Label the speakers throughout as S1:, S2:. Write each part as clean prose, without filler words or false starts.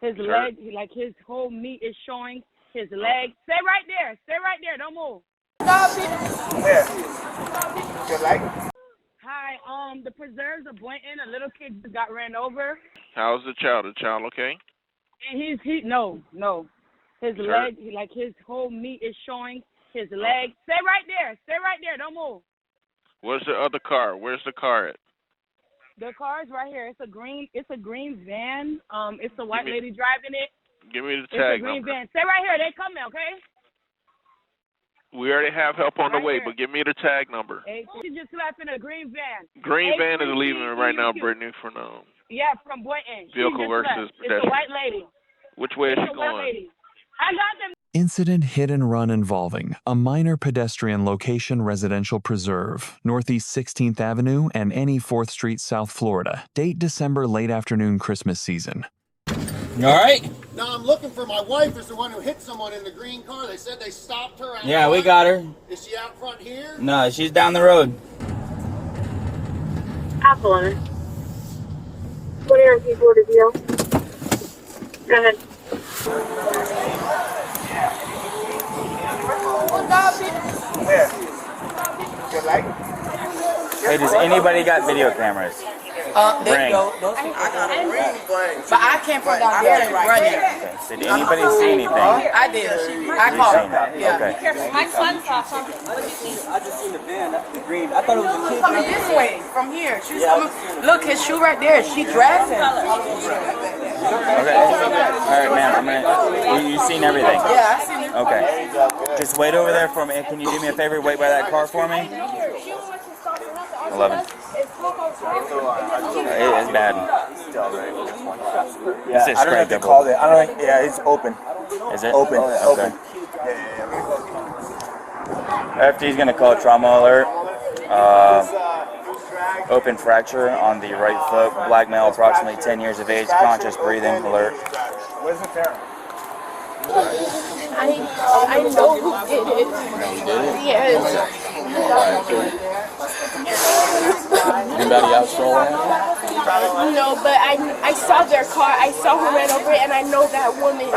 S1: His leg, like his whole meat is showing. His leg. Stay right there. Stay right there. Don't move.
S2: Where? Your leg?
S1: Hi. The preserves of Boynton. A little kid just got ran over.
S3: How's the child? The child okay?
S1: And no. His leg, like his whole meat is showing. His leg. Stay right there. Stay right there. Don't move.
S3: Where's the other car? Where's the car at?
S1: The car is right here. It's a green van. It's a white lady driving it.
S3: Give me the tag
S1: It's a green
S3: number.
S1: van. Stay right here. They coming, okay?
S3: We already have help on the way, but give me the tag number.
S1: She just left in a green van.
S3: Green van is leaving right now, Brittany, for now.
S1: Yeah, from Boynton.
S3: Vehicle versus pedestrian.
S1: It's a white lady.
S3: Which way is she
S1: It's a white
S3: going?
S1: lady. I got them.
S4: Incident hit and run involving a minor pedestrian location residential preserve, Northeast 16th Avenue and NE 4th Street, South Florida. Date December late afternoon Christmas season.
S5: You all right?
S6: No, I'm looking for my wife. Is the one who hit someone in the green car. They said they stopped her.
S5: Yeah, we got her.
S6: Is she out front here?
S5: No, she's down the road.
S7: Apple. What are you for the deal? Go ahead.
S2: Where? Your leg?
S5: Hey, does anybody got video cameras?
S8: There you go. I got a ring, but I came from down there running.
S5: Okay. Did anybody see anything?
S8: I did. I called him. Yeah.
S5: Okay.
S7: My son saw something.
S8: I just seen the van. That's the green. I thought it was a kid. Coming this way, from here. She's coming. Look, his shoe right there. She dragged him.
S5: Okay. All right, ma'am. You seen everything?
S8: Yeah, I seen it.
S5: Okay. Just wait over there for me. Can you do me a favor? Wait by that car for me. 11. It's bad.
S2: Yeah, I don't have to call it. Yeah, it's open.
S5: Is it?
S2: Open.
S5: Okay. FD's gonna call trauma alert. Open fracture on the right foot. Black male, approximately 10 years of age, conscious breathing. Alert.
S2: Where's the parent?
S7: I know who did it. Yes.
S5: Anybody else saw that?
S7: No, but I saw their car. I saw who ran over it, and I know that woman.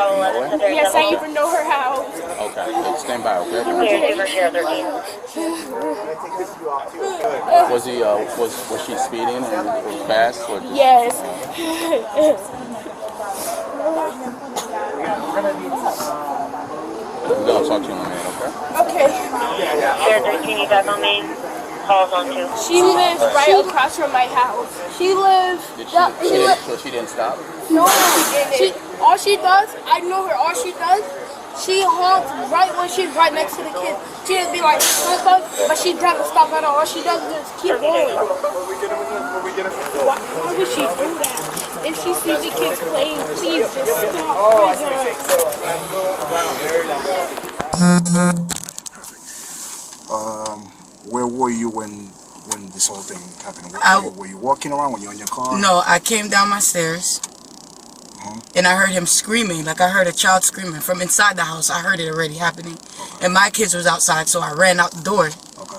S7: Yes, I even know her house.
S5: Okay, stand by, okay?
S9: Was he was she speeding and was fast or just...
S7: Yes.
S9: We're gonna talk to you in a minute, okay?
S7: Okay.
S10: You got my main calls on too.
S7: She lives right across from my house. She lives.
S9: So she didn't stop?
S7: No, all she does, I know her. All she does, she honks right when she's right next to the kid. She just be like, but she doesn't stop at all. All she does is just keep going. Why would she do that? If she sees the kids playing, please just
S6: stop. Where were you when this whole thing happened? Were you walking around? Were you in your car?
S8: No, I came down my stairs. And I heard him screaming, like I heard a child screaming from inside the house. I heard it already happening. Okay. And my kids was outside, so I ran out the door,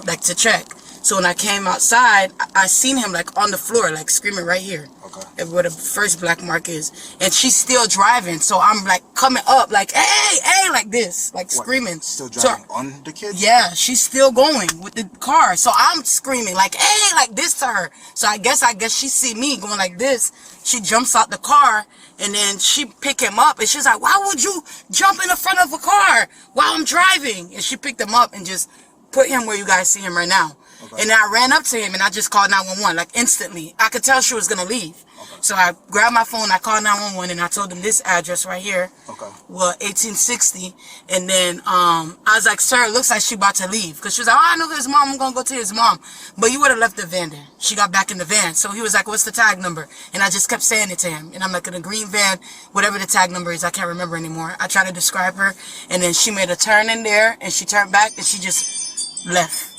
S8: like to check. So when I came outside, I seen him like on the floor, like screaming right here. Okay. Where the first black mark is. And she's still driving, so I'm like coming up, like, hey, hey, like this, like screaming.
S6: Still driving on the kids?
S8: Yeah, she's still going with the car. So I'm screaming like, hey, like this to her. So I guess she see me going like this. She jumps out the car and then she pick him up and she's like, why would you jump in the front of a car while I'm driving? And she picked him up and just put him where you guys see him right now. Okay. And then I ran up to him and I just called 911, like instantly. I could tell she was gonna leave. Okay. So I grabbed my phone, I called 911 and I told them this address right here. Okay. Well, 1860. And then I was like, sir, it looks like she about to leave. Because she was like, oh, I know his mom, I'm gonna go to his mom. But you would have left the van there. She got back in the van. So he was like, what's the tag number? And I just kept saying it to him. And I'm like, in a green van, whatever the tag number is, I can't remember anymore. I tried to describe her. And then she made a turn in there and she turned back and she just left.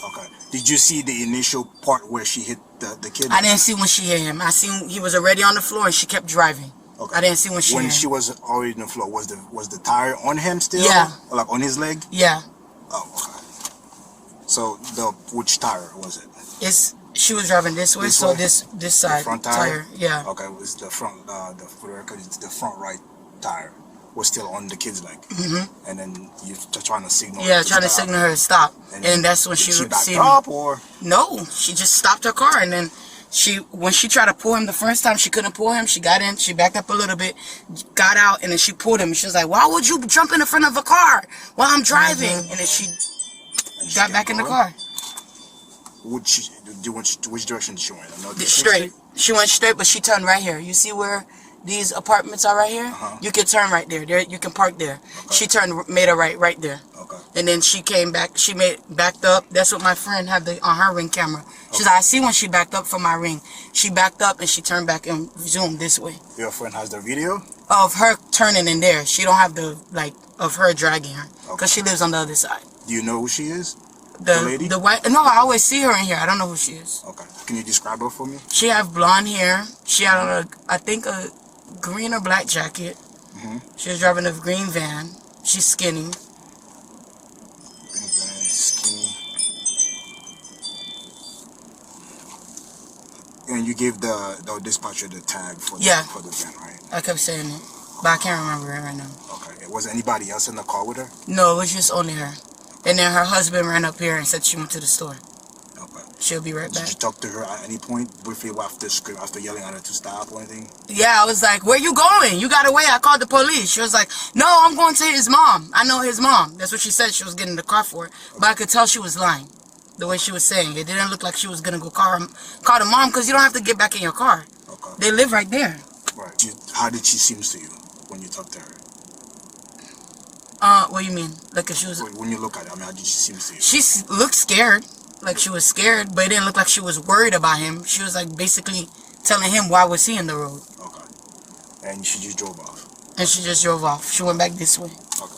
S6: Okay. Did you see the initial part where she hit the kid?
S8: I didn't see when she hit him. I seen he was already on the floor and she kept driving. Okay. I didn't see when she hit him.
S6: When she was already on the floor, was the tire on him still?
S8: Yeah.
S6: Like on his leg?
S8: Yeah.
S6: Oh, okay. So which tire was it?
S8: She was driving this way, so this side.
S6: The front tire?
S8: Yeah.
S6: Okay, it was the front, for the record, it's the front right tire was still on the kid's leg. Mm-hmm. And then you're trying to signal her.
S8: Yeah, trying to signal her to stop. And that's when she
S6: backed up, or?
S8: No, she just stopped her car, and then when she tried to pull him the first time, she couldn't pull him. She got in, she backed up a little bit, got out, and then she pulled him. She was like, "Why would you jump in the front of a car while I'm driving?" And then she got back in the car.
S6: Which direction did she went?
S8: Straight. She went straight, but she turned right here. You see where these apartments are right here? You can turn right there. You can park there. Okay. She made a right there. Okay. And then she came back. She backed up. That's what my friend had on her Ring camera. She's like, I see when she backed up from my Ring. She backed up and she turned back and zoomed this way.
S6: Your friend has the video?
S8: Of her turning in there. She don't have of her dragging her. Because she lives on the other side.
S6: Do you know who she is?
S8: The
S6: lady?
S8: The white. No, I always see her in here. I don't know who she is.
S6: Okay. Can you describe her for me?
S8: She have blonde hair. She had on I think a green or black jacket. She was driving a green van. She's skinny.
S6: Green van, skinny. And you gave the dispatcher the tag for the van, right?
S8: I kept saying it, but I can't remember it right now.
S6: Okay. Was anybody else in the car with her?
S8: No, it was just only her. And then her husband ran up here and said she went to the store.
S6: Okay.
S8: She'll be right back.
S6: Did you talk to her at any point briefly after yelling at her to stop or anything?
S8: Yeah, I was like, "Where you going? You got away." I called the police. She was like, "No, I'm going to his mom. I know his mom." That's what she said she was getting in the car for. But I could tell she was lying. The way she was saying it didn't look like she was going to go call the mom, because you don't have to get back in your car. Okay. They live right there.
S6: Right. How did she seem to you when you talked to her?
S8: What do you mean? Like if she was...
S6: When you look at her, how did she seem to you?
S8: She looked scared. Like she was scared, but it didn't look like she was worried about him. She was like basically telling him why was he in the road.
S6: Okay. And she just drove off?
S8: And she just drove off. She went back this way.
S6: Okay.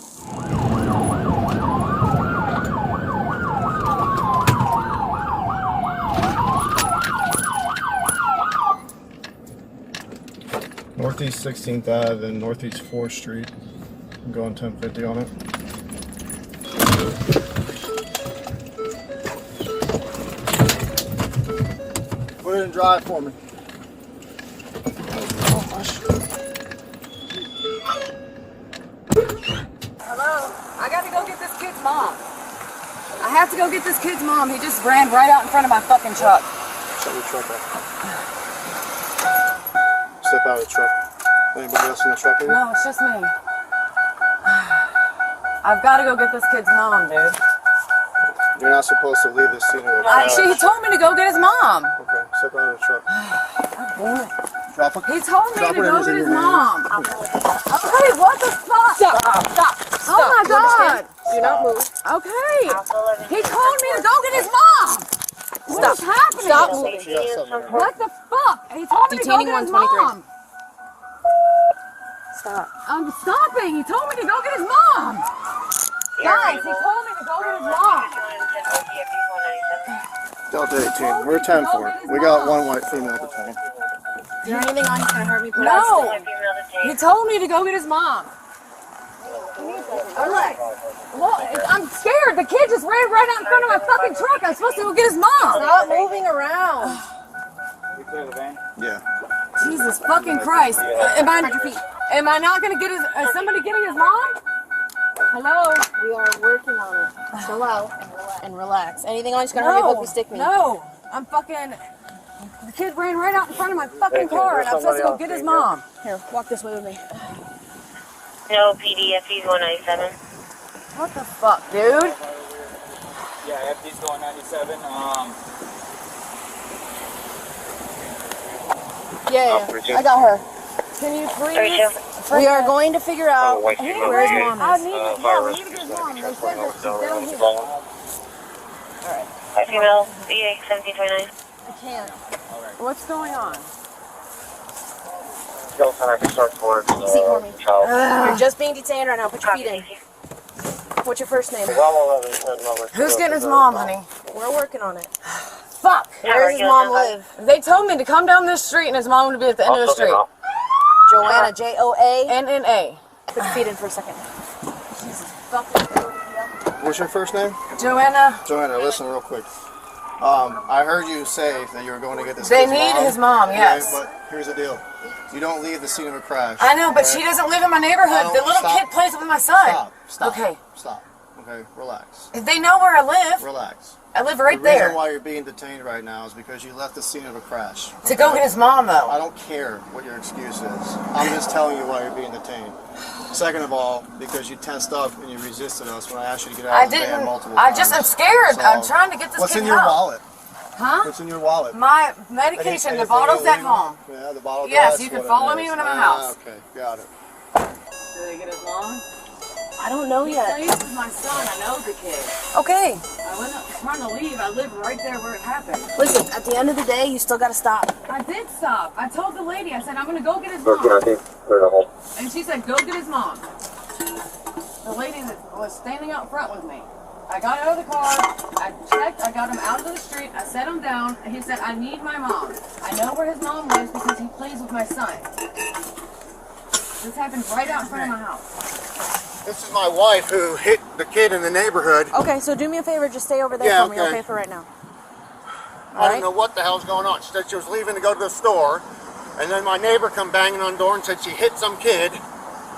S11: Northeast 16th Ave and Northeast 4th Street. I'm going 1050 on it. Put it in drive for me.
S12: Hello? I gotta go get this kid's mom. I have to go get this kid's mom. He just ran right out in front of my fucking truck.
S11: Shut your truck off. Step out of the truck. Anybody else in the truck here?
S12: No, it's just me. I've got to go get this kid's mom, dude.
S11: You're not supposed to leave this scene with a crowd.
S12: He told me to go get his mom.
S11: Okay, step out of the truck. Drop her.
S12: He told me to go get his mom. Okay, what the fuck? Stop. Oh my God. Do not move. Okay. He told me to go get his mom. What's happening?
S7: Stop moving.
S12: What the fuck? He told me to go get his mom.
S7: Stop.
S12: I'm stopping. He told me to go get his mom. Guys, he told me to go get his mom.
S11: Delta 18. We're 10-4. We got one white female detained.
S7: Is there anything on that's gonna hurt me?
S12: No. He told me to go get his mom. I'm like, well, I'm scared. The kid just ran right out in front of my fucking truck. I'm supposed to go get his mom.
S7: Stop moving around.
S11: We clear the van? Yeah.
S12: Jesus fucking Christ. Am I not gonna get his, is somebody getting his mom? Hello?
S7: We are working on it. Chill out and relax. Anything on you's gonna hurt me, hope you stick me.
S12: No, I'm fucking, the kid ran right out in front of my fucking car and I'm supposed to go get his mom.
S7: Here, walk this way with me.
S10: No, PD, FD's 197.
S12: What the fuck, dude?
S5: Yeah, FD's going 97.
S7: Yeah, I got her.
S12: Can you please?
S7: We are going to figure out where his mom
S12: I
S7: is.
S12: need to get his mom. They said that she's down here.
S10: Alright. Female, VA 1729.
S12: I can't. What's going on?
S7: Seat for me. You're just being detained right now. Put your feet in. What's your first name?
S12: Who's getting his mom, honey?
S7: We're working on it.
S12: Fuck!
S7: Where does his mom live?
S12: They told me to come down this street and his mom would be at the end of the street.
S7: Joanna, Joa.
S12: N-N-A.
S7: Put your feet in for a second.
S11: What's your first name?
S12: Joanna.
S11: Joanna, listen real quick. I heard you say that you were going to get this
S8: They
S11: kid's
S8: need
S11: mom.
S8: his mom, yes.
S11: Okay, but here's the deal. You don't leave the scene of a crash.
S8: I know, but she doesn't live in my neighborhood. The little kid plays with my son.
S11: Stop.
S8: Okay.
S11: Stop. Okay, relax.
S8: They know where I live.
S11: Relax.
S8: I live right
S11: the
S8: there.
S11: The reason why you're being detained right now is because you left the scene of a crash.
S8: To go get his mom, though.
S11: I don't care what your excuse is. I'm just telling you why you're being detained. Second of all, because you tensed up and you resisted us when I asked you to get out of the van multiple times.
S8: I'm scared.
S11: So,
S8: I'm trying to get this kid out.
S11: What's in your wallet?
S8: Huh?
S11: What's in your wallet?
S8: My medication. The bottle's at home.
S11: Yeah, the bottle.
S8: Yes, you can follow me when I'm at the house.
S11: Okay, got it.
S1: Did they get his mom?
S12: I don't know yet.
S1: This is my son. I know the kid.
S12: Okay.
S1: I wasn't trying to leave. I live right there where it happened.
S12: Listen, at the end of the day, you still gotta stop.
S1: I did stop. I told the lady, I said, I'm gonna go get his mom. And she said, go get his mom. The lady that was standing out front with me. I got out of the car, I checked, I got him out of the street, I set him down, and he said, I need my mom. I know where his mom lives because he plays with my son. This happened right out in front of my house.
S11: This is my wife who hit the kid in the neighborhood.
S12: Okay, so do me a favor, just stay over there for me, okay, for right now.
S11: I don't know what the hell's going on. She said she was leaving to go to the store, and then my neighbor come banging on the door and said she hit some kid.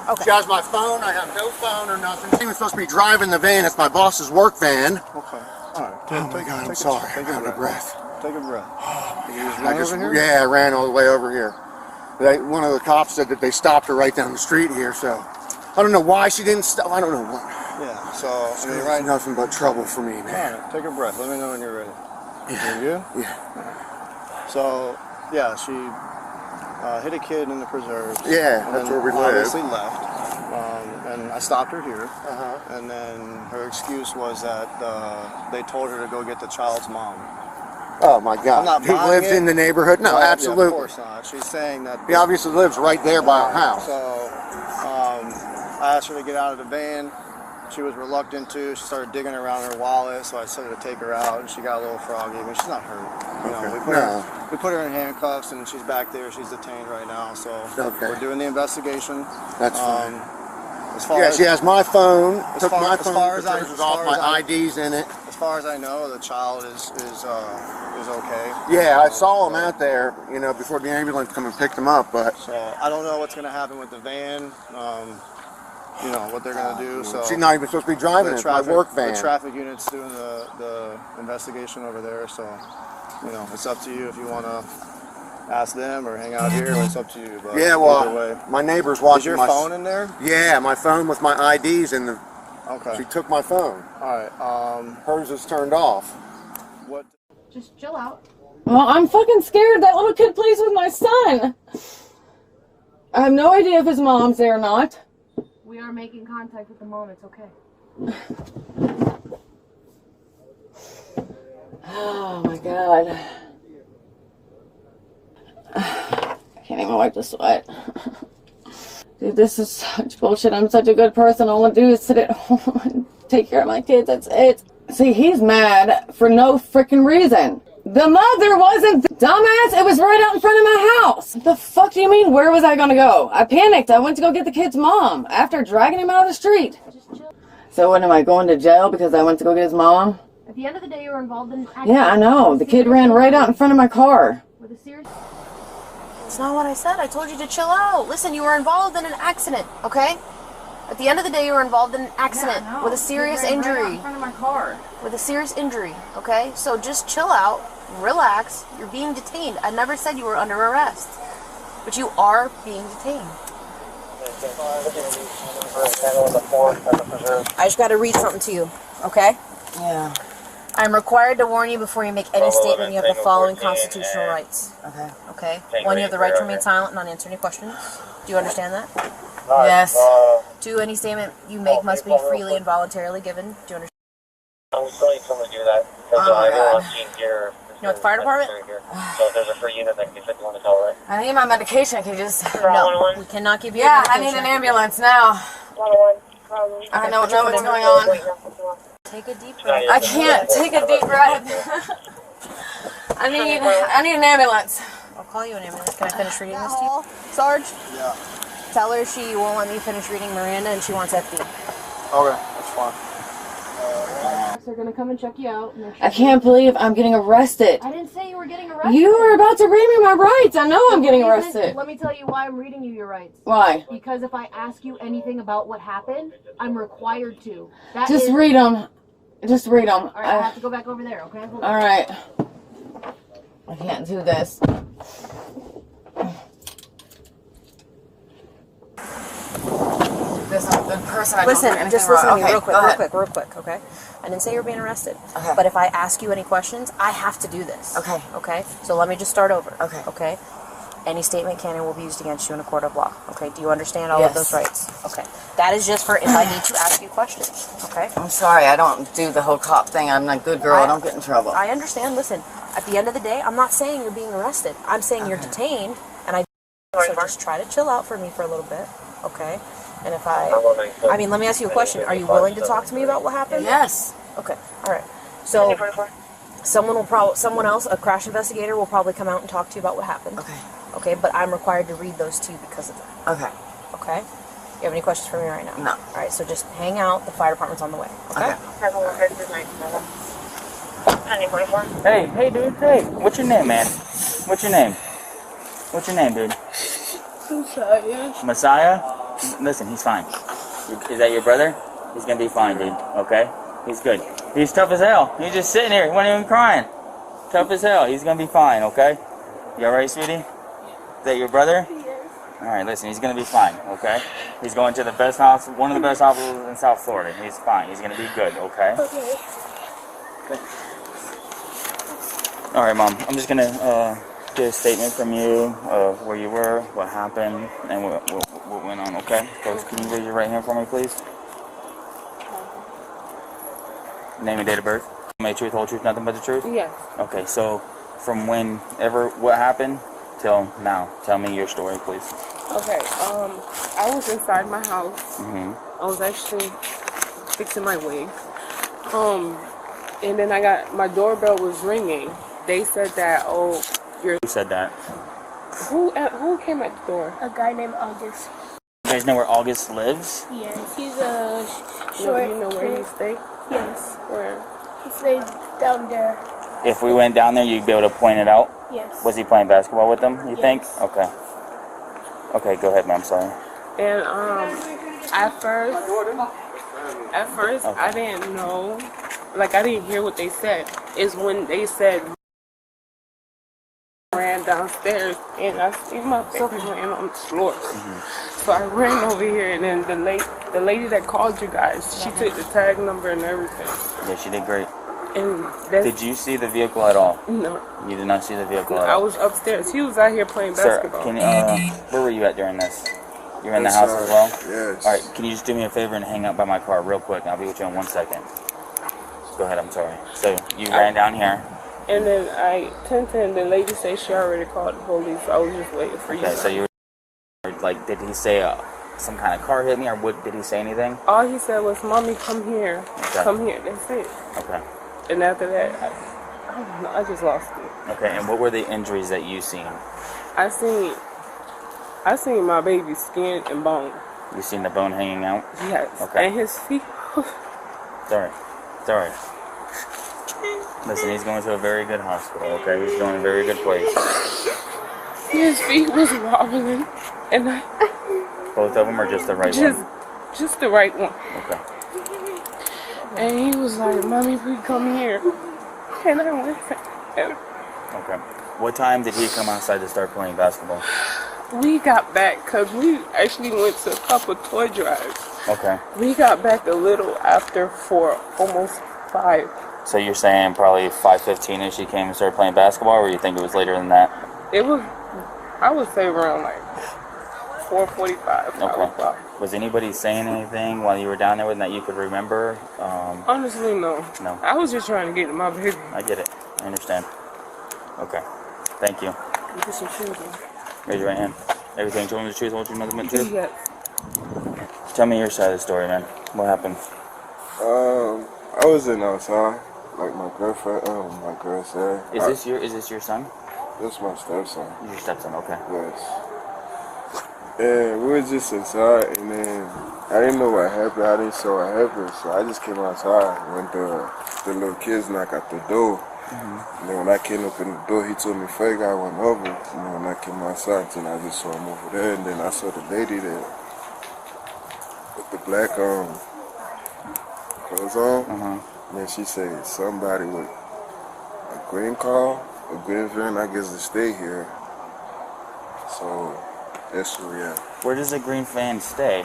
S12: Okay.
S11: She has my phone. I have no phone or nothing. She was supposed to be driving the van. It's my boss's work van. Okay. All right. Oh my God, I'm sorry. Take a breath. Take a breath. I ran all the way over here. One of the cops said that they stopped her right down the street here, so I don't know why she didn't stop. I don't know what. Yeah, so I mean, right, nothing but trouble for me, man. All right, take a breath. Let me know when you're ready. Yeah. You? Yeah. So, yeah, she hit a kid in the preserves. Yeah, that's where we live. Obviously left. And I stopped her here. And then her excuse was that they told her to go get the child's mom. Oh my God! Who lives in the neighborhood? No, absolutely. Of course not. She's saying that he obviously lives right there by our house. So I asked her to get out of the van. She was reluctant to. She started digging around her wallet, so I started to take her out, and she got a little froggy. I mean, she's not hurt. You know, we put her in handcuffs, and she's back there. She's detained right now, so we're doing the investigation. That's fine. She has my phone. Took my phone. My IDs in it. As far as I know, the child is okay. Yeah, I saw him out there, you know, before the ambulance come and picked him up. But so I don't know what's going to happen with the van. You know what they're going to do. So she's not even supposed to be driving it. My work van. The traffic unit's doing the investigation over there. So you know, it's up to you if you want to ask them or hang out here. It's up to you. But yeah, well, my neighbor's watching. Is your phone in there? Yeah, my phone with my IDs in the. Okay. She took my phone. All right. Hers is turned off. What?
S12: Just chill out.
S1: Well, I'm fucking scared. That little kid plays with my son. I have no idea if his mom's there or not.
S12: We are making contact with the mom. It's okay.
S1: Oh my God. I can't even wipe the sweat. Dude, this is such bullshit. I'm such a good person. All I do is sit at home and take care of my kids. That's it. See, he's mad for no freaking reason. The mother wasn't dumbass. It was right out in front of my house. What the fuck do you mean? Where was I gonna go? I panicked. I went to go get the kid's mom after dragging him out of the street. So what, am I going to jail because I went to go get his mom?
S12: At the end of the day, you were involved in...
S1: Yeah, I know. The kid ran right out in front of my car.
S12: With a serious... It's not what I said. I told you to chill out. Listen, you were involved in an accident, okay? At the end of the day, you were involved in an accident with a serious injury.
S1: Right in front of my car.
S12: With a serious injury, okay? So just chill out, relax. You're being detained. I never said you were under arrest, but you are being detained. I just got to read something to you, okay?
S8: Yeah.
S12: I'm required to warn you before you make any statement. You have the following constitutional rights.
S8: Okay.
S12: Okay. One, you have the right to remain silent and not answer any questions. Do you understand that?
S8: Yes.
S12: 2, any statement you make must be freely and voluntarily given. Do you understand?
S10: I'm still need someone to do that. Here.
S12: You know what the fire department?
S10: So if there's a free unit that can be 51 to call, right?
S8: I need my medication. Can you just...
S12: No, we cannot give you
S8: Yeah, I
S12: medication.
S8: need an ambulance now. I don't know what's going on.
S12: Take a deep breath.
S8: I can't take a deep breath. I need an ambulance.
S12: I'll call you an ambulance. Can I finish reading this to you? Sarge?
S11: Yeah.
S12: Tell her she won't let me finish reading Miranda and she wants FD.
S11: Okay, that's fine.
S12: cops are gonna come and check you out. Make sure
S1: I can't believe I'm getting arrested.
S12: I didn't say you were getting arrested.
S1: You were about to read me my rights. I know I'm getting arrested.
S12: Let me tell you why I'm reading you your rights.
S1: Why?
S12: Because if I ask you anything about what happened, I'm required to.
S1: Just read them. Just read them.
S12: All right, I have to go back over there, okay?
S1: All right. I can't do this. This is a good person.
S13: Listen, just listen to me
S1: okay,
S13: real quick, okay? I didn't say you're being arrested.
S1: Okay.
S13: But if I ask you any questions, I have to do this.
S1: Okay.
S13: Okay? So let me just start over.
S1: Okay.
S13: Okay? Any statement can and will be used against you in a court of law. Okay? Do you understand all of those rights? Okay. That is just for if I need to ask you questions. Okay?
S1: I'm sorry. I don't do the whole cop thing. I'm a good girl. I don't get in trouble.
S13: I understand. Listen, at the end of the day, I'm not saying you're being arrested. I'm saying you're detained, and so just try to chill out for me for a little bit. Okay? And if I mean, let me ask you a question. Are you willing to talk to me about what happened?
S1: Yes.
S13: Okay. All right. So, someone else, a crash investigator, will probably come out and talk to you about what happened.
S1: Okay.
S13: Okay, but I'm required to read those to you because of that.
S1: Okay.
S13: Okay? You have any questions for me right now?
S1: No.
S13: All right, so just hang out. The fire department's on the way. Okay?
S5: Hey, dude. Hey, what's your name, man? What's your name? What's your name, dude? Messiah? Listen, he's fine. Is that your brother? He's gonna be fine, dude. Okay? He's good. He's tough as hell. He's just sitting here. He wasn't even crying. Tough as hell. He's gonna be fine, okay? You alright, sweetie? Is that your brother? Yes. Alright, listen, he's gonna be fine, okay? He's going to the best hospital, one of the best hospitals in South Florida. He's fine. He's gonna be good, okay? Okay. Alright, Mom. I'm just gonna get a statement from you of where you were, what happened, and what went on, okay? Coach, can you raise your right hand for me, please? Name and date of birth. May truth, whole truth, nothing but the truth?
S14: Yes.
S5: Okay, so from whenever what happened till now, tell me your story, please.
S14: Okay, I was inside my house.
S5: Mm-hmm.
S14: I was actually fixing my wig. And then my doorbell was ringing. They said that, oh,
S5: Who said that?
S14: Who came at the door?
S7: A guy named August.
S5: You guys know where August lives?
S7: Yes, he's a short.
S14: You know where he stayed?
S7: Yes.
S14: Where?
S7: He stays down there.
S5: If we went down there, you'd be able to point it out?
S7: Yes.
S5: Was he playing basketball with them, you think? Okay. Okay, go ahead, ma'am, sorry.
S14: And at first,
S5: Okay.
S14: I didn't know. Like, I didn't hear what they said. It's when they said, ran downstairs and I see my baby laying on the floor. So I ran over here, and then the lady that called you guys, she took the tag number and everything.
S5: Yeah, she did great.
S14: And
S5: did you see the vehicle at all?
S14: No.
S5: You did not see the vehicle at
S14: I
S5: all?
S14: was upstairs. He was out here playing basketball.
S5: Sir, where were you at during this? You were in the house as well?
S11: Yes.
S5: All right, can you just do me a favor and hang out by my car real quick? I'll be with you in 1 second. Go ahead, I'm sorry. So you ran down here.
S14: And then the lady said she already called the police. I was just waiting for you.
S5: Okay, so you were, like, did he say some kind of car hit me, or what? Did he say anything?
S14: All he said was, "Mommy, come here.
S5: Okay.
S14: Come here." That's it.
S5: Okay.
S14: And after that, I don't know, I just lost it.
S5: Okay, and what were the injuries that you seen?
S14: I seen my baby's skin and bone.
S5: You seen the bone hanging out?
S14: Yes.
S5: Okay.
S14: And his feet.
S5: Sorry. Listen, he's going to a very good hospital, okay? He's going to a very good place.
S14: His feet was wobbling, and
S5: Both of them, or just the right one?
S14: Just the right one.
S5: Okay.
S14: And he was like, "Mommy, please come here." And I went to him.
S5: Okay. What time did he come outside to start playing basketball?
S14: We got back because we actually went to a couple toy drives.
S5: Okay.
S14: We got back a little after 4, almost 5.
S5: So you're saying probably 5:15ish he came and started playing basketball, or you think it was later than that?
S14: It was, I would say around like 4:45.
S5: Okay. Was anybody saying anything while you were down there with him that you could remember?
S14: Honestly, no.
S5: No.
S14: I was just trying to get to my baby.
S5: I get it. I understand. Okay. Thank you.
S14: Get some shoes on.
S5: Raise your right hand. Everything told me the truth, won't you nothing but the truth?
S14: Yes.
S5: Tell me your side of the story, man. What happened?
S15: I was in outside, like my girlfriend, my girl said.
S5: Is this your son?
S15: This is my stepson.
S5: Your stepson, okay.
S15: Yes. And we were just inside, and then I didn't know what happened. I didn't see what happened, so I just came outside when the little kids knocked at the door. And then when I came up in the door, he told me, "Fake guy went over." And then when I came outside, then I just saw him over there, and then I saw the lady there with the black clothes on. And then she said somebody with a green car, a green van, I guess, to stay here. So that's where we at.
S5: Where does the green van stay?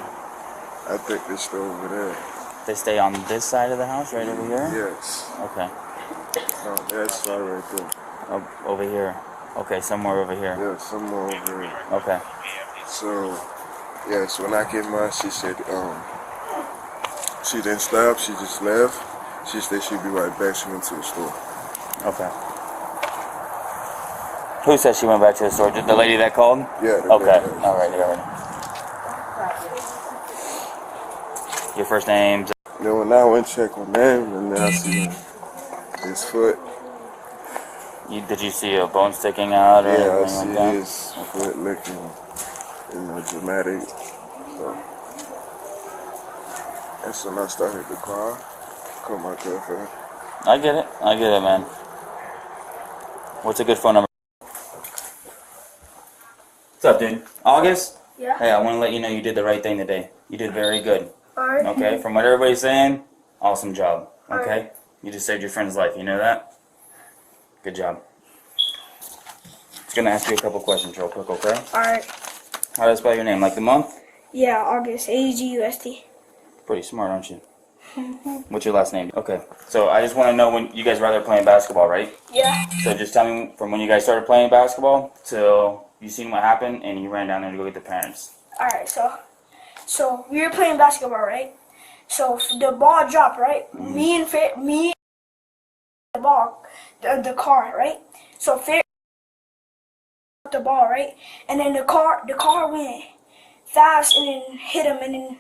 S15: I think they stay over there.
S5: They stay on this side of the house, right over here?
S15: Yes.
S5: Okay.
S15: Oh, that's right there.
S5: Over here. Okay, somewhere over here.
S15: Yeah, somewhere over here.
S5: Okay.
S15: So, yeah, so when I came out, she said, she didn't stop, she just left. She said she'd be right back, she went to the store.
S5: Okay. Who said she went back to the store? The lady that called?
S15: Yeah.
S5: Okay. All right. Your first name's?
S15: Then when I went to check on them, and then I see his foot.
S5: Did you see a bone sticking out or
S15: yeah,
S5: anything like that?
S15: I see his foot looking, dramatic. So that's when I started to call my girlfriend.
S5: I get it, man. What's a good phone number? What's up, dude? August?
S7: Yeah.
S5: Hey, I want to let you know you did the right thing today. You did very good.
S7: Alright.
S5: Okay, from what everybody's saying, awesome job. Okay?
S7: Alright.
S5: You just saved your friend's life, you know that? Good job. Just gonna ask you a couple questions real quick, okay?
S7: Alright.
S5: How do I spell your name? Like the month?
S7: Yeah, August. AGUST.
S5: Pretty smart, aren't you? What's your last name? Okay, so I just want to know when you guys were out there playing basketball, right?
S7: Yeah.
S5: So just tell me from when you guys started playing basketball till you seen what happened and you ran down there to go get the parents.
S7: Alright, so we were playing basketball, right? So the ball dropped, right? Me and the ball, the car, right? So Fair the ball, right? And then the car went fast and then hit him, and then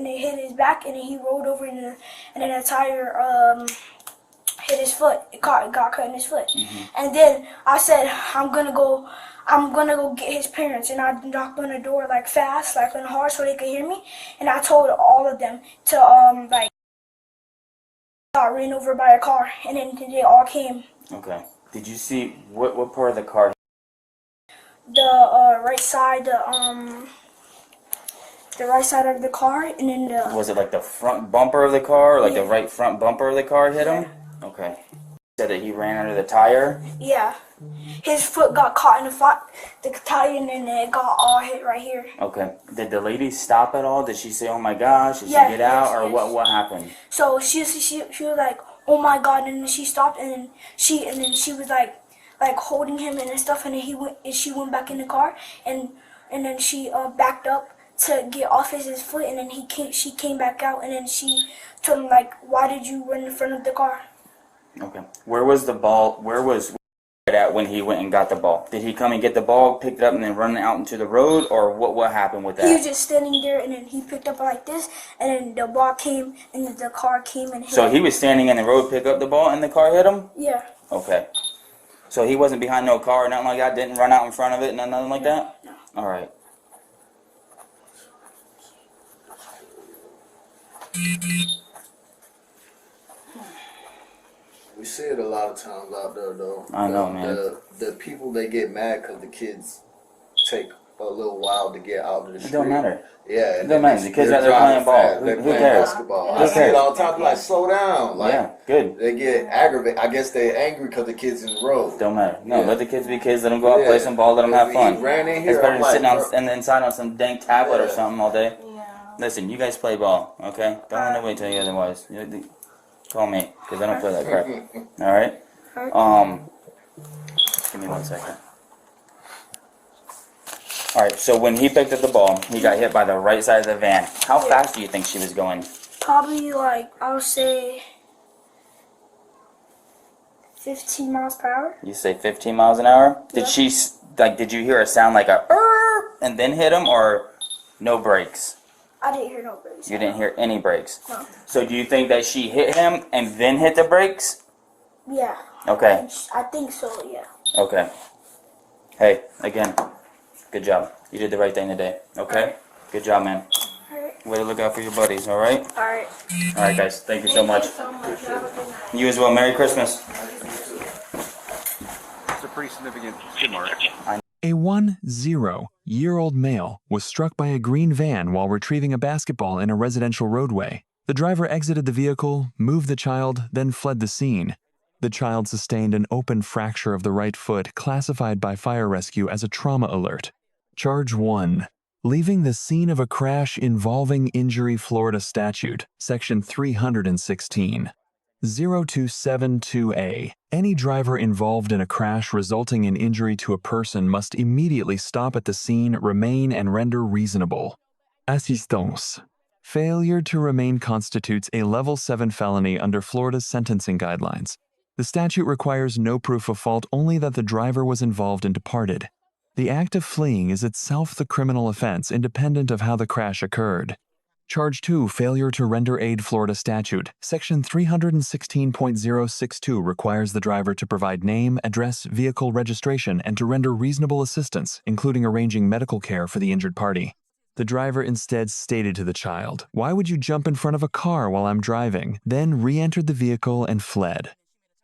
S7: it hit his back, and then he rolled over, and then the tire hit his foot. It got cut in his foot. And then I said, I'm gonna go get his parents, and I knocked on the door like fast, like and hard, so they could hear me. And I told all of them to like got ran over by a car, and then they all came.
S5: Okay. Did you see what part of the car?
S7: The right side, the right side of the car, and then the.
S5: Was it like the front bumper of the car, or like the right front bumper of the car hit him? Okay. Said that he ran under the tire.
S7: Yeah, his foot got caught in the tire, and then it got all hit right here.
S5: Okay. Did the lady stop at all? Did she say, "Oh my gosh"? Did she get out, or what happened?
S7: So she was like, "Oh my God!" and then she stopped, and then she was like holding him and stuff, and then she went back in the car, and then she backed up to get off his foot, and then she came back out, and then she told him like, "Why did you run in front of the car?"
S5: Okay. Where was the ball? Where was it at when he went and got the ball? Did he come and get the ball, pick it up, and then run out into the road, or what happened with that?
S7: He was just standing there, and then he picked up like this, and then the ball came, and then the car came and hit
S5: So
S7: him.
S5: he was standing in the road, pick up the ball, and the car hit him?
S7: Yeah.
S5: Okay. So he wasn't behind no car or nothing like that? Didn't run out in front of it, nothing like that?
S7: No.
S5: All right.
S16: We see it a lot of times out there, though.
S5: I know, man.
S16: The people, they get mad because the kids take a little while to get out of the street.
S5: It don't matter.
S16: Yeah.
S5: It don't matter. The kids out there playing ball.
S16: They're
S5: Who
S16: playing
S5: cares?
S16: basketball.
S5: Who
S16: I see it
S5: cares?
S16: all the time. Like, slow down. Like,
S5: Yeah, good.
S16: They get aggravated. I guess they're angry because the kids in the road.
S5: Don't matter. No,
S16: Yeah.
S5: let the kids be kids. Let them go out,
S16: Yeah.
S5: play some ball, let them have
S16: He
S5: fun.
S16: ran in here,
S5: It's better
S16: I'm
S5: than sitting
S16: like,
S5: on inside on some dang tablet or
S16: Yeah.
S5: something all day. Yeah. Listen, you guys play ball, okay? Don't let nobody tell you otherwise. Call me, because I don't play that crap. All right? Give me 1 second. All right, so when he picked up the ball, he got hit by the right side of the van. How fast do you think she was going?
S7: Probably like, I would say 15 miles per hour.
S5: You say 15 miles an hour? Did she, did you hear a sound like a and then hit him, or no brakes?
S7: I didn't hear no brakes.
S5: You didn't hear any brakes?
S7: No.
S5: So do you think that she hit him and then hit the brakes?
S7: Yeah.
S5: Okay.
S7: I think so, yeah.
S5: Okay. Hey, again, Good job. You did the right thing today. Okay? Good job, man. Way to look out for your buddies, alright?
S7: Alright.
S5: Alright, guys. Thank you so much. You as well. Merry Christmas.
S9: It's a pretty significant skid mark.
S4: A 10-year-old male was struck by a green van while retrieving a basketball in a residential roadway. The driver exited the vehicle, moved the child, then fled the scene. The child sustained an open fracture of the right foot, classified by fire rescue as a trauma alert. Charge 1. Leaving the scene of a crash involving injury. Florida statute, section 316. 0272A. Any driver involved in a crash resulting in injury to a person must immediately stop at the scene, remain, and render reasonable assistance. Failure to remain constitutes a level 7 felony under Florida's sentencing guidelines. The statute requires no proof of fault, only that the driver was involved and departed. The act of fleeing is itself the criminal offense, independent of how the crash occurred. Charge 2. Failure to render aid. Florida statute, section 316.062 requires the driver to provide name, address, vehicle registration, and to render reasonable assistance, including arranging medical care for the injured party. The driver instead stated to the child, "Why would you jump in front of a car while I'm driving?" then re-entered the vehicle and fled.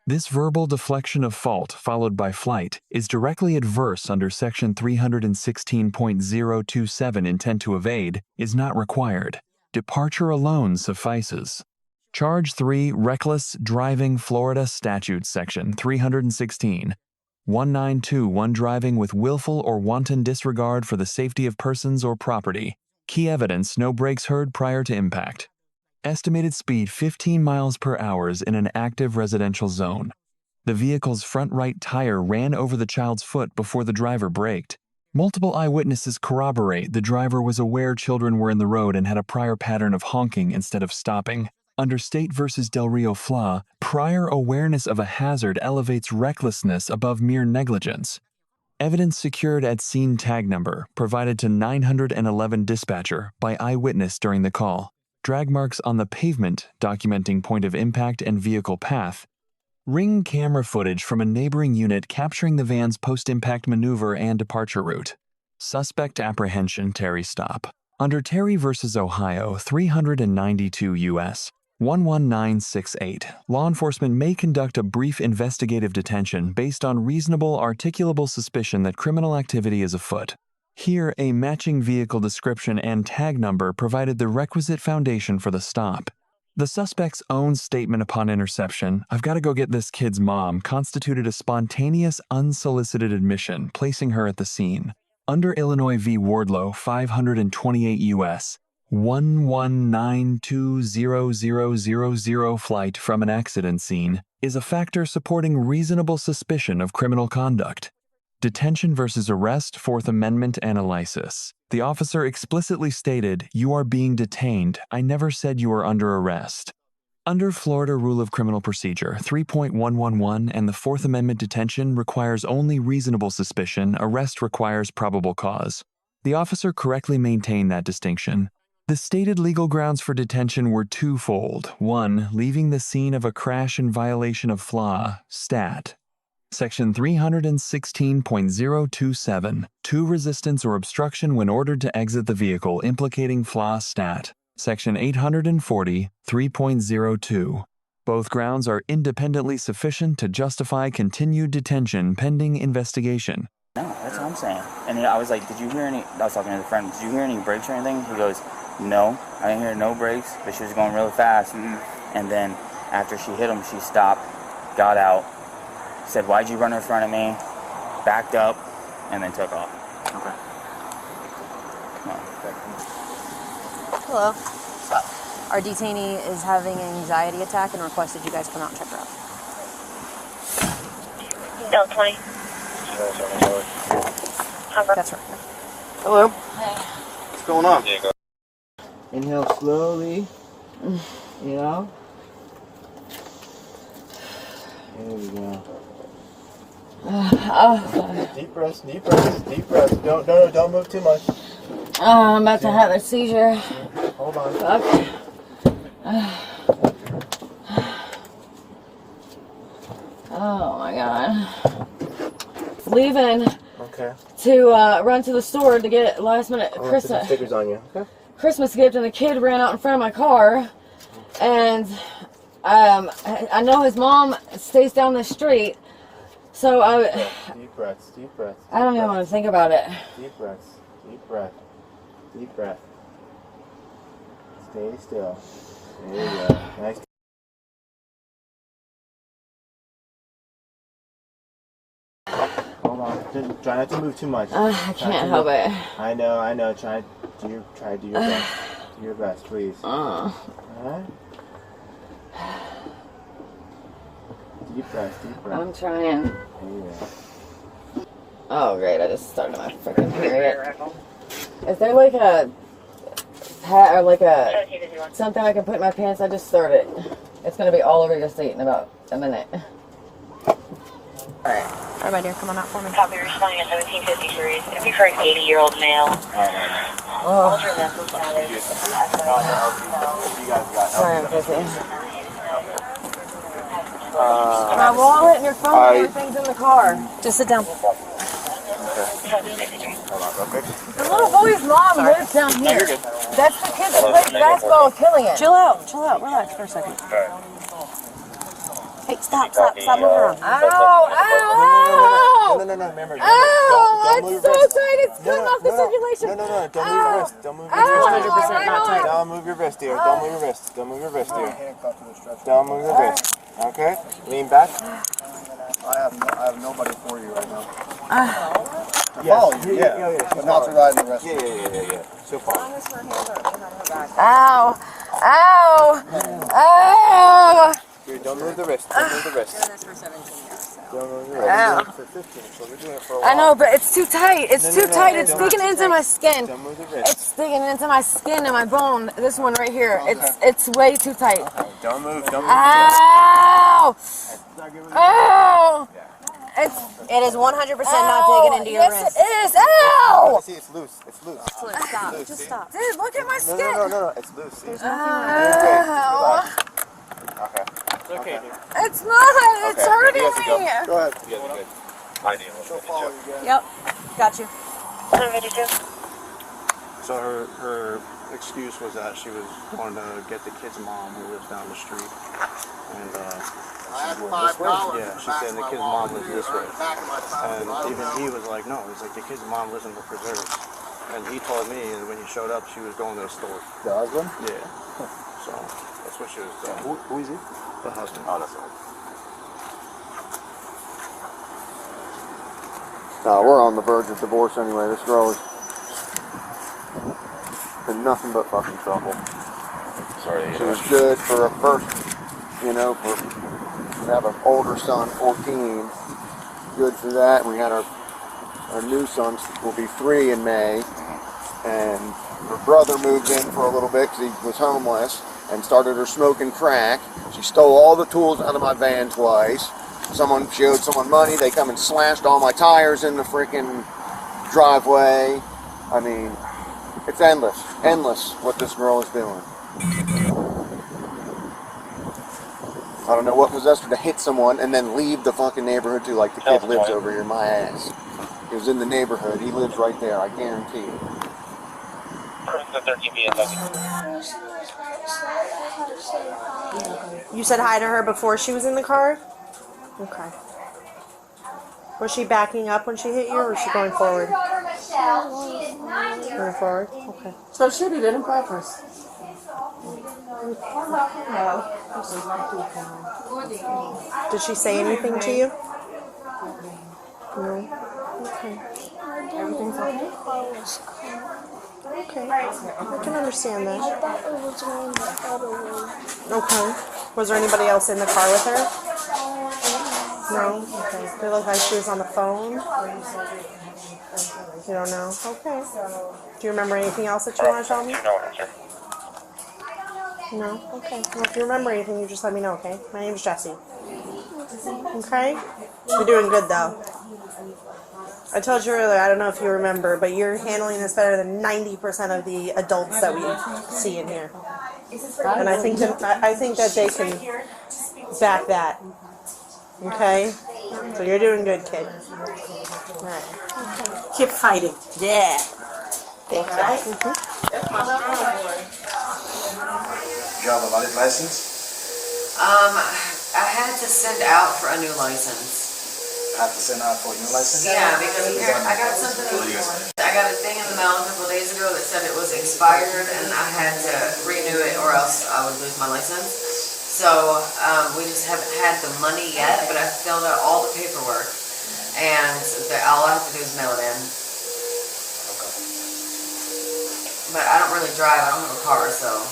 S4: This verbal deflection of fault, followed by flight, is directly adverse under section 316.027. Intent to evade is not required. Departure alone suffices. Charge 3. Reckless driving. Florida statute, section 316. 1921. Driving with willful or wanton disregard for the safety of persons or property. Key evidence: no brakes heard prior to impact. Estimated speed 15 miles per hour in an active residential zone. The vehicle's front right tire ran over the child's foot before the driver braked. Multiple eyewitnesses corroborate the driver was aware children were in the road and had a prior pattern of honking instead of stopping. Under State v. Del Rio Fla, prior awareness of a hazard elevates recklessness above mere negligence. Evidence secured at scene: tag number provided to 911 dispatcher by eyewitness during the call. Drag marks on the pavement documenting point of impact and vehicle path. Ring camera footage from a neighboring unit capturing the van's post-impact maneuver and departure route. Suspect apprehension. Terry stop. Under Terry v. Ohio 392 U.S. 11968, law enforcement may conduct a brief investigative detention based on reasonable articulable suspicion that criminal activity is afoot. Here, a matching vehicle description and tag number provided the requisite foundation for the stop. The suspect's own statement upon interception, "I've got to go get this kid's mom," constituted a spontaneous, unsolicited admission, placing her at the scene. Under Illinois v. Wardlow 528 U.S. 1192000, flight from an accident scene is a factor supporting reasonable suspicion of criminal conduct. Detention versus arrest, Fourth Amendment analysis. The officer explicitly stated, "You are being detained. I never said you are under arrest." Under Florida Rule of Criminal Procedure 3.111 and the Fourth Amendment, detention requires only reasonable suspicion, arrest requires probable cause. The officer correctly maintained that distinction. The stated legal grounds for detention were twofold. 1. Leaving the scene of a crash in violation of FLA, Stat. Section 316.027. 2. Resistance or obstruction when ordered to exit the vehicle implicating FLA, Stat. Section 840, 3.02. Both grounds are independently sufficient to justify continued detention pending investigation.
S5: No, that's what I'm saying. And I was like, "Did you hear any?" I was talking to the friend. "Did you hear any brakes or anything?" He goes, "No, I didn't hear no brakes, but she was going really fast." And then after she hit him, she stopped, got out, said, "Why'd you run in front of me?" Backed up, and then took off. Okay.
S13: Hello. Our detainee is having an anxiety attack and requested you guys come out and check her out.
S10: Del 20.
S13: That's right.
S11: Hello.
S13: Hey.
S11: What's going on?
S2: Inhale slowly. You know? There we go. Deep breaths, deep breaths, deep breaths. Don't move too much.
S1: I'm about to have a seizure.
S2: Hold on.
S1: Okay. Oh my god. It's leaving.
S2: Okay.
S1: to run to the store to get last minute Christmas
S2: stickers on you. Okay.
S1: Christmas gift, and the kid ran out in front of my car, and I know his mom stays down the street, so
S2: Deep breaths, deep breaths.
S1: I don't even want to think about it.
S2: Deep breaths, deep breath, deep breath. Stay still. There you go. Nice. Hold on. Try not to move too much.
S1: I can't help it.
S2: I know. Try to do your best. Do your best, please. Alright? Deep breath, deep breath.
S1: I'm trying.
S2: There you go.
S1: Oh great, I just started my freaking period. Is there like a hat or like a something I can put in my pants? I just started. It's gonna be all over your seat in about a minute.
S13: Alright. Alright, dear, come on out for me.
S10: Copy, responding at 1753. It's gonna be for an 80-year-old male. Alter vessel status.
S1: Sorry, I'm busy. My wallet and your phone, everything's in the car.
S13: Just sit down.
S1: The little boy's mom lives down here. That's the kid that plays basketball killing it.
S13: Chill out, relax for a second. Hey, stop moving around.
S1: Ow!
S2: No, remember.
S1: Ow! It's so tight, it's cutting off the circulation.
S2: No, don't move your wrist. Don't move your wrist.
S13: 100% not tight.
S2: Don't move your wrist, dear. Don't move your wrist. Don't move your wrist, dear. Don't move your wrist. Okay? Lean back.
S11: I have nobody for you right now.
S2: Follow you,
S11: yeah. But not to ride in the rest.
S2: Yeah. So far.
S1: Ow! Ow! Ow!
S2: Here, don't move the wrist. Don't move the wrist.
S13: That's for 17 years.
S2: Don't move the wrist.
S1: Ow.
S2: For 15, so we're doing it for a while.
S1: I know, but it's too tight. It's too tight. It's digging into my skin.
S2: Don't move the wrist.
S1: It's digging into my skin and my bone. This one right here. It's way too tight.
S2: Okay. Don't move the wrist.
S1: Ow! Ow!
S13: It is 100% not digging into your wrist.
S1: Yes, it is. Ow!
S2: See, it's loose. It's loose.
S13: Stop. Just stop.
S1: Dude, look at my skin.
S2: No. It's loose. See?
S1: Ow!
S2: Okay. It's okay.
S1: It's not. It's hurting me.
S2: Go ahead. You guys are good.
S13: Yep. Got you.
S11: So her excuse was that she was going to get the kid's mom who lives down the street, and she said the kid's mom lives this way, and even he was like, no, he's like, the kid's mom lives in the preserves, and he told me, and when he showed up, she was going to the store.
S2: The husband?
S11: Yeah. So that's what she was doing.
S2: Who is he?
S11: The husband.
S2: Oh, that's all.
S11: We're on the verge of divorce anyway. This girl has been nothing but fucking trouble.
S2: Sorry.
S11: She was good for a first, for have an older son, 14. Good for that. We had our new son will be 3 in May, and her brother moved in for a little bit because he was homeless and started her smoking crack. She stole all the tools out of my van twice. Someone showed someone money. They come and slashed all my tires in the freaking driveway. I mean, it's endless what this girl is doing. I don't know what possessed her to hit someone and then leave the fucking neighborhood too, like the kid lives over here, my ass. He was in the neighborhood. He lives right there, I guarantee you.
S13: You said hi to her before she was in the car? Okay. Was she backing up when she hit you, or was she going forward? Going forward? Okay.
S12: So she did it on purpose.
S13: Did she say anything to you? No? Okay.
S12: Everything's okay?
S13: Okay. I can understand that. Okay. Was there anybody else in the car with her? No? Okay. It looked like she was on the phone? You don't know? Okay. Do you remember anything else that you want to tell me? No? Okay. Well, if you remember anything, you just let me know, okay? My name's Jessie. Okay? You're doing good, though. I told you earlier, I don't know if you remember, but you're handling this better than 90% of the adults that we see in here. And I think that they can back that. Okay?
S8: So you're doing good, kid. Alright. Keep fighting. Yeah. Thank you.
S16: You have a valid license?
S1: I had to send out for a new license.
S16: Have to send out for a new license?
S1: Yeah, because I got something. I got a thing in the mail a couple of days ago that said it was expired, and I had to renew it, or else I would lose my license. So we just haven't had the money yet, but I filled out all the paperwork, and all I have to do is mail it in. But I don't really drive. I don't have a car, so.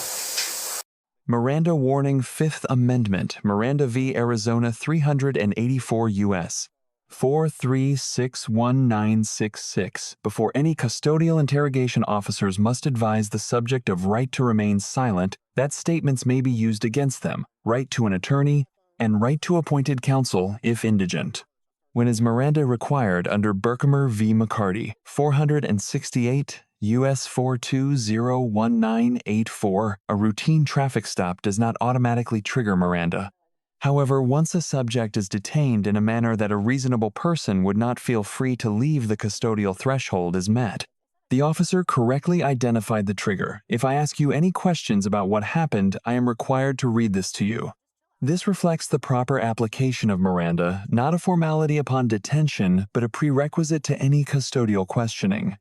S4: Miranda warning, Fifth Amendment, Miranda v. Arizona 384 U.S. 4361966. Before any custodial interrogation, officers must advise the subject of right to remain silent, that statements may be used against them, right to an attorney, and right to appointed counsel if indigent. When is Miranda required under Berkemer v. McCarty, 468 U.S. 4201984, a routine traffic stop does not automatically trigger Miranda. However, once a subject is detained in a manner that a reasonable person would not feel free to leave the custodial threshold is met, the officer correctly identified the trigger. If I ask you any questions about what happened, I am required to read this to you. This reflects the proper application of Miranda, not a formality upon detention, but a prerequisite to any custodial questioning.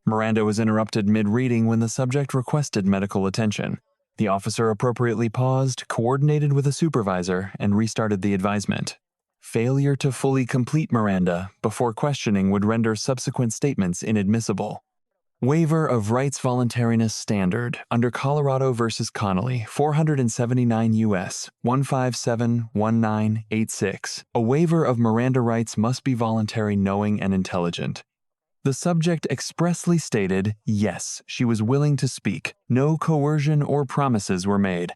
S4: Miranda was interrupted mid-reading when the subject requested medical attention. The officer appropriately paused, coordinated with a supervisor, and restarted the advisement. Failure to fully complete Miranda before questioning would render subsequent statements inadmissible. Waiver of rights voluntariness standard under Colorado v. Connolly, 479 U.S. 1571986. A waiver of Miranda rights must be voluntary, knowing, and intelligent. The subject expressly stated, yes, she was willing to speak. No coercion or promises were made.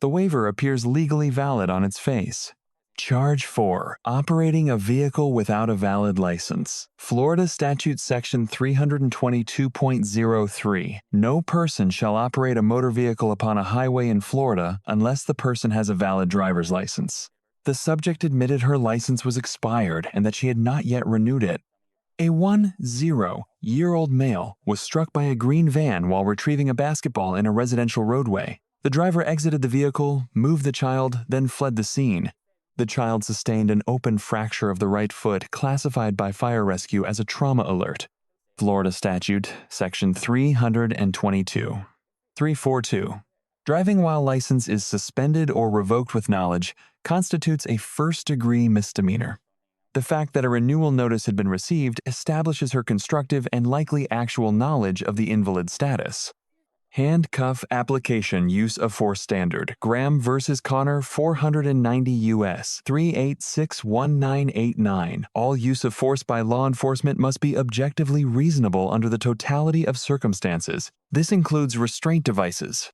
S4: The waiver appears legally valid on its face. Charge 4. Operating a vehicle without a valid license. Florida Statute Section 322.03. No person shall operate a motor vehicle upon a highway in Florida unless the person has a valid driver's license. The subject admitted her license was expired and that she had not yet renewed it. A 10-year-old male was struck by a green van while retrieving a basketball in a residential roadway. The driver exited the vehicle, moved the child, then fled the scene. The child sustained an open fracture of the right foot, classified by fire rescue as a trauma alert. Florida Statute, Section 342. Driving while license is suspended or revoked with knowledge constitutes a first-degree misdemeanor. The fact that a renewal notice had been received establishes her constructive and likely actual knowledge of the invalid status. Handcuff application use of force standard. Graham v. Connor, 490 U.S. 3861989. All use of force by law enforcement must be objectively reasonable under the totality of circumstances. This includes restraint devices.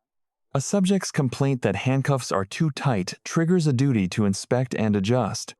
S4: A subject's complaint that handcuffs are too tight triggers a duty to inspect and adjust.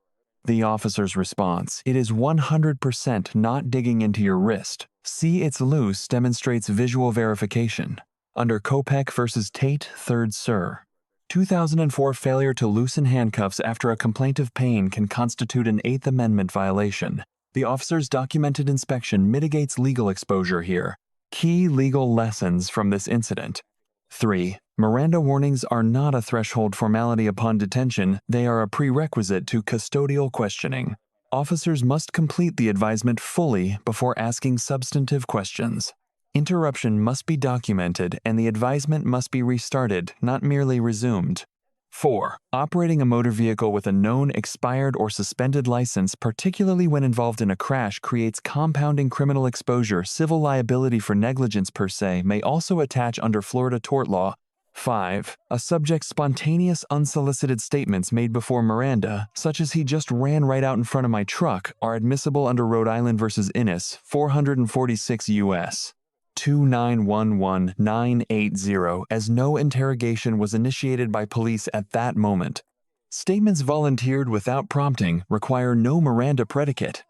S4: The officer's response, it is 100% not digging into your wrist. See it's loose demonstrates visual verification. Under Kopech v. Tate, 3rd Sir. 2004 failure to loosen handcuffs after a complaint of pain can constitute an 8th Amendment violation. The officer's documented inspection mitigates legal exposure here. Key legal lessons from this incident. 3. Miranda warnings are not a threshold formality upon detention, they are a prerequisite to custodial questioning. Officers must complete the advisement fully before asking substantive questions. Interruption must be documented and the advisement must be restarted, not merely resumed. 4. Operating a motor vehicle with a known expired or suspended license, particularly when involved in a crash, creates compounding criminal exposure. Civil liability for negligence per se may also attach under Florida tort law. 5. A subject's spontaneous, unsolicited statements made before Miranda, such as "he just ran right out in front of my truck," are admissible under Rhode Island v. Innis, 446 U.S. 2911980, as no interrogation was initiated by police at that moment. Statements volunteered without prompting require no Miranda predicate.